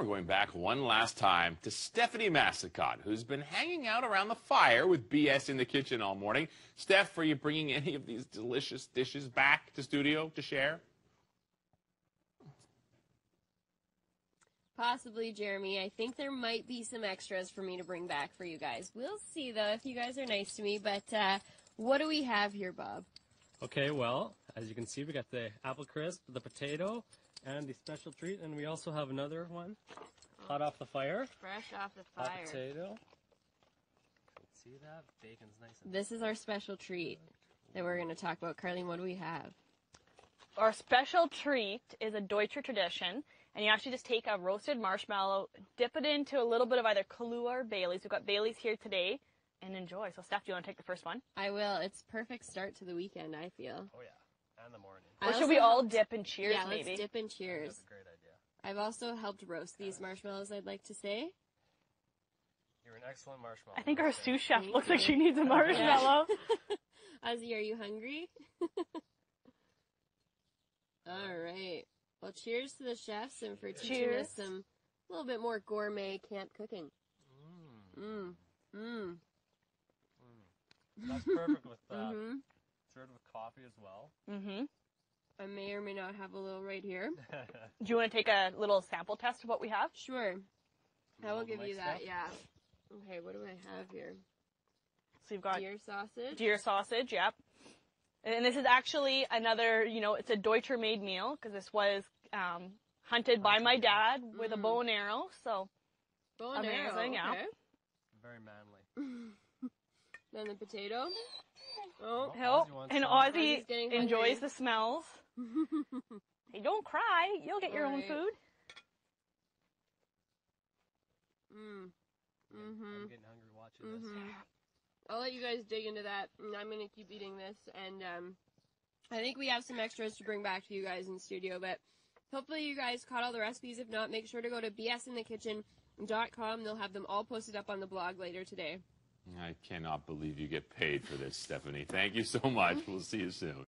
we're going back one last time to Stephanie Massicott, who's been hanging out around the fire with BS in the kitchen all morning. Steph, are you bringing any of these delicious dishes back to studio to share? Possibly, Jeremy. I think there might be some extras for me to bring back for you guys. We'll see, though, if you guys are nice to me. But what do we have here, Bob? Okay, well, as you can see, we got the apple crisp, the potato, and the special treat. And we also have another one, hot off the fire. Fresh off the fire. Hot potato. See that? Bacon's nice. This is our special treat that we're going to talk about. Carlene, what do we have? Our special treat is a Deutscher tradition. And you actually just take a roasted marshmallow, dip it into a little bit of either Kahlua or Bailey's. We've got Bailey's here today, and enjoy. So, Steph, do you want to take the first one? I will. It's a perfect start to the weekend, I feel. Oh, yeah. And the morning. Or should we all dip and cheers, yeah, maybe? let's dip and cheers. That's a great idea. I've also helped roast these marshmallows, I'd like to say. You're an excellent marshmallow. I think our sous chef looks like she needs a marshmallow. Ozzy, are you hungry? All right. Well, cheers to the chefs and for teaching us some a little bit more gourmet camp cooking. That's perfect with served with coffee as well. I may or may not have a little right here. Do you want to take a little sample test of what we have? Sure. I will give you that, stuff? yeah. Okay, what do I have here? So you've got Deer sausage. deer sausage, yep. And this is actually another, it's a Deutscher made meal because this was hunted by my dad with a bow and arrow. So Bow and amazing, arrow, yeah. okay. Very manly. Then the potato. Oh, Hill. wants And some. Ozzy Ozzy's getting enjoys hungry. the smells. Hey, don't cry. You'll get your own Alright. food. I'm getting hungry watching this. I'll let you guys dig into that, and I'm going to keep eating this, and I think we have some extras to bring back to you guys in studio, but hopefully you guys caught all the recipes. If not, make sure to go to bsinthekitchen.com. They'll have them all posted up on the blog later today. I cannot believe you get paid for this, Stephanie. Thank you so much. We'll see you soon.